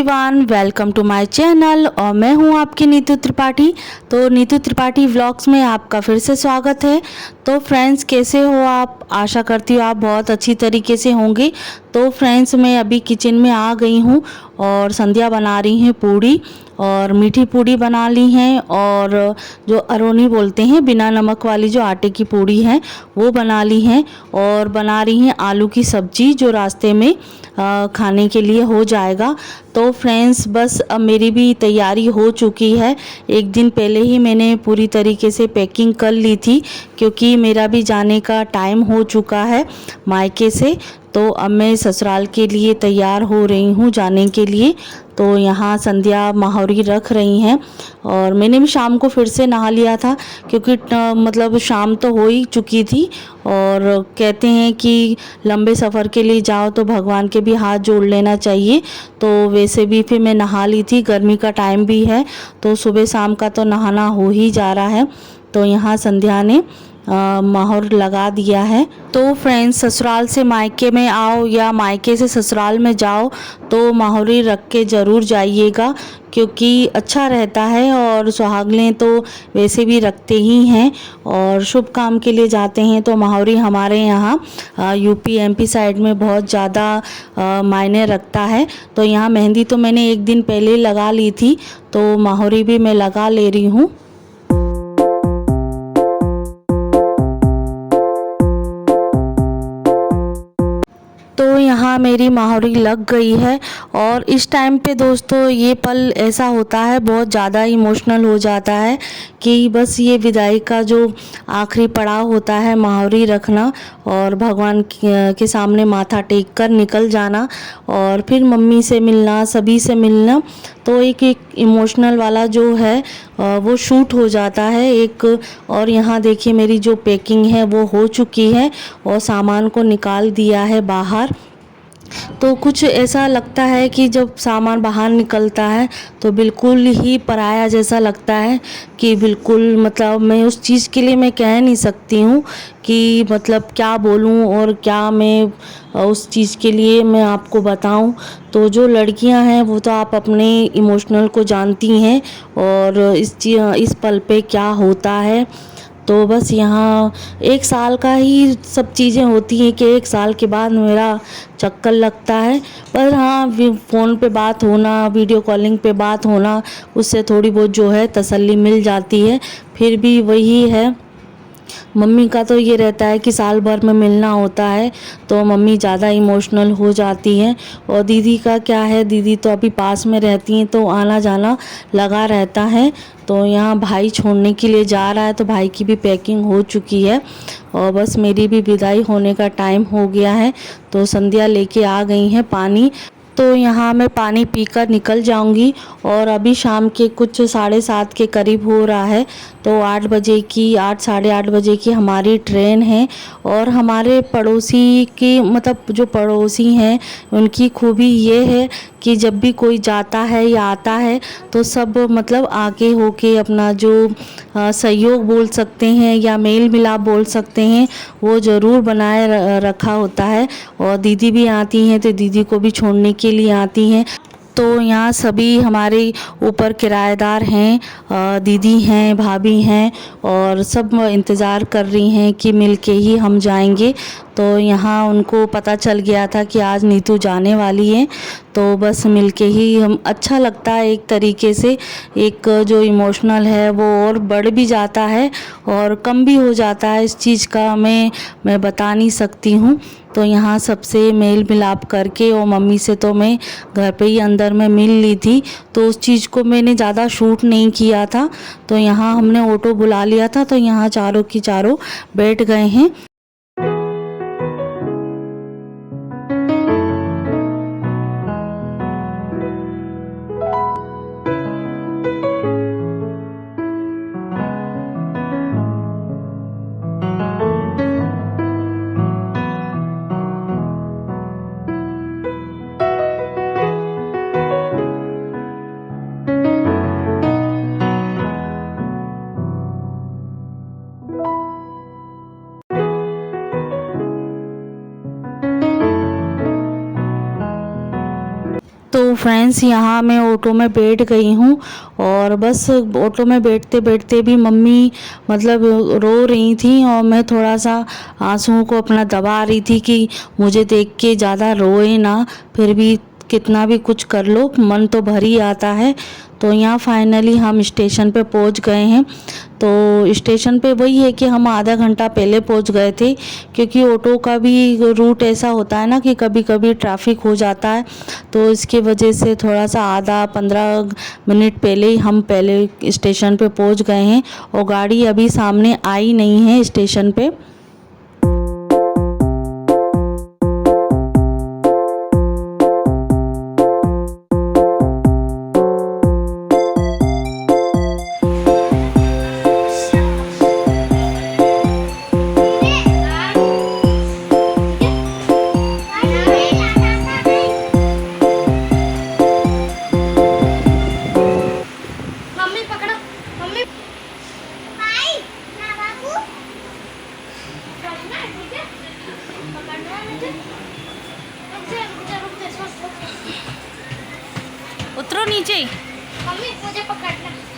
Everyone, welcome to my channel और मैं हूं आपकी नीतू त्रिपाठी। तो नीतू त्रिपाठी व्लॉग्स में आपका फिर से स्वागत है। तो फ्रेंड्स, कैसे हो आप? आशा करती हूँ आप बहुत अच्छी तरीके से होंगे। तो फ्रेंड्स, मैं अभी किचन में आ गई हूँ और संध्या बना रही हैं पूड़ी, और मीठी पूड़ी बना ली हैं, और जो अरोनी बोलते हैं बिना नमक वाली जो आटे की पूड़ी है वो बना ली हैं, और बना रही हैं आलू की सब्जी जो रास्ते में खाने के लिए हो जाएगा। तो फ्रेंड्स, बस अब मेरी भी तैयारी हो चुकी है। एक दिन पहले ही मैंने पूरी तरीके से पैकिंग कर ली थी, क्योंकि मेरा भी जाने का टाइम हो चुका है मायके से। तो अब मैं ससुराल के लिए तैयार हो रही हूँ जाने के लिए। तो यहाँ संध्या माहौरी रख रही हैं, और मैंने भी शाम को फिर से नहा लिया था, क्योंकि मतलब शाम तो हो ही चुकी थी। और कहते हैं कि लंबे सफ़र के लिए जाओ तो भगवान के भी हाथ जोड़ लेना चाहिए। तो वैसे भी फिर मैं नहा ली थी, गर्मी का टाइम भी है तो सुबह शाम का तो नहाना हो ही जा रहा है। तो यहाँ संध्या ने मोहर लगा दिया है। तो फ्रेंड्स, ससुराल से मायके में आओ या मायके से ससुराल में जाओ तो मोहरी रख के ज़रूर जाइएगा, क्योंकि अच्छा रहता है। और सुहागनें तो वैसे भी रखते ही हैं, और शुभ काम के लिए जाते हैं तो मोहरी हमारे यहाँ यूपी एमपी साइड में बहुत ज़्यादा मायने रखता है। तो यहाँ मेहंदी तो मैंने एक दिन पहले लगा ली थी, तो मोहरी भी मैं लगा ले रही हूँ। तो यहाँ मेरी मोहरी लग गई है, और इस टाइम पे दोस्तों ये पल ऐसा होता है, बहुत ज़्यादा इमोशनल हो जाता है कि बस ये विदाई का जो आखिरी पड़ाव होता है मोहरी रखना, और भगवान के सामने माथा टेक कर निकल जाना, और फिर मम्मी से मिलना, सभी से मिलना। तो एक इमोशनल वाला जो है वो शूट हो जाता है एक। और यहाँ देखिए मेरी जो पैकिंग है वो हो चुकी है, और सामान को निकाल दिया है बाहर। तो कुछ ऐसा लगता है कि जब सामान बाहर निकलता है तो बिल्कुल ही पराया जैसा लगता है, कि बिल्कुल मतलब मैं उस चीज़ के लिए मैं कह नहीं सकती हूँ कि मतलब क्या बोलूँ और क्या मैं उस चीज़ के लिए मैं आपको बताऊँ। तो जो लड़कियां हैं वो तो आप अपने इमोशनल को जानती हैं, और इस पल पे क्या होता है। तो बस यहाँ एक साल का ही सब चीज़ें होती हैं कि एक साल के बाद मेरा चक्कर लगता है। पर हाँ, फ़ोन पे बात होना, वीडियो कॉलिंग पे बात होना, उससे थोड़ी बहुत जो है तसल्ली मिल जाती है। फिर भी वही है, मम्मी का तो ये रहता है कि साल भर में मिलना होता है, तो मम्मी ज़्यादा इमोशनल हो जाती हैं। और दीदी का क्या है, दीदी तो अभी पास में रहती हैं तो आना जाना लगा रहता है। तो यहाँ भाई छोड़ने के लिए जा रहा है, तो भाई की भी पैकिंग हो चुकी है, और बस मेरी भी विदाई होने का टाइम हो गया है। तो संध्या लेके आ गई हैं पानी, तो यहाँ मैं पानी पीकर निकल जाऊंगी। और अभी शाम के कुछ 7:30 के करीब हो रहा है, तो 8 बजे की, 8 साढ़े 8 बजे की हमारी ट्रेन है। और हमारे पड़ोसी की मतलब जो पड़ोसी हैं उनकी खूबी ये है कि जब भी कोई जाता है या आता है तो सब मतलब आगे होके अपना जो सहयोग बोल सकते हैं या मेल मिलाप बोल सकते हैं वो ज़रूर बनाए रखा होता है। और दीदी भी आती हैं तो दीदी को भी छोड़ने के लिए आती हैं। तो यहाँ सभी हमारे ऊपर किराएदार हैं, दीदी हैं, भाभी हैं, और सब इंतज़ार कर रही हैं कि मिलके ही हम जाएंगे। तो यहाँ उनको पता चल गया था कि आज नीतू जाने वाली है, तो बस मिलके ही हम अच्छा लगता है एक तरीके से। एक जो इमोशनल है वो और बढ़ भी जाता है और कम भी हो जाता है, इस चीज़ का मैं बता नहीं सकती हूँ। तो यहाँ सबसे मेल मिलाप करके, और मम्मी से तो मैं घर पे ही अंदर में मिल ली थी, तो उस चीज़ को मैंने ज़्यादा शूट नहीं किया था। तो यहाँ हमने ऑटो बुला लिया था, तो यहाँ चारों की चारों बैठ गए हैं। तो फ्रेंड्स यहाँ मैं ऑटो में बैठ गई हूँ और बस ऑटो में बैठते बैठते भी मम्मी मतलब रो रही थी और मैं थोड़ा सा आंसुओं को अपना दबा रही थी कि मुझे देख के ज़्यादा रोए ना, फिर भी कितना भी कुछ कर लो मन तो भर ही आता है। तो यहाँ फाइनली हम स्टेशन पे पहुँच गए हैं। तो स्टेशन पे वही है कि हम आधा घंटा पहले पहुँच गए थे, क्योंकि ऑटो का भी रूट ऐसा होता है ना कि कभी कभी ट्रैफिक हो जाता है, तो इसकी वजह से थोड़ा सा आधा 15 मिनट पहले ही हम पहले स्टेशन पे पहुँच गए हैं और गाड़ी अभी सामने आई नहीं है स्टेशन पे। उतरो नीचे। मम्मी मुझे पकड़ना।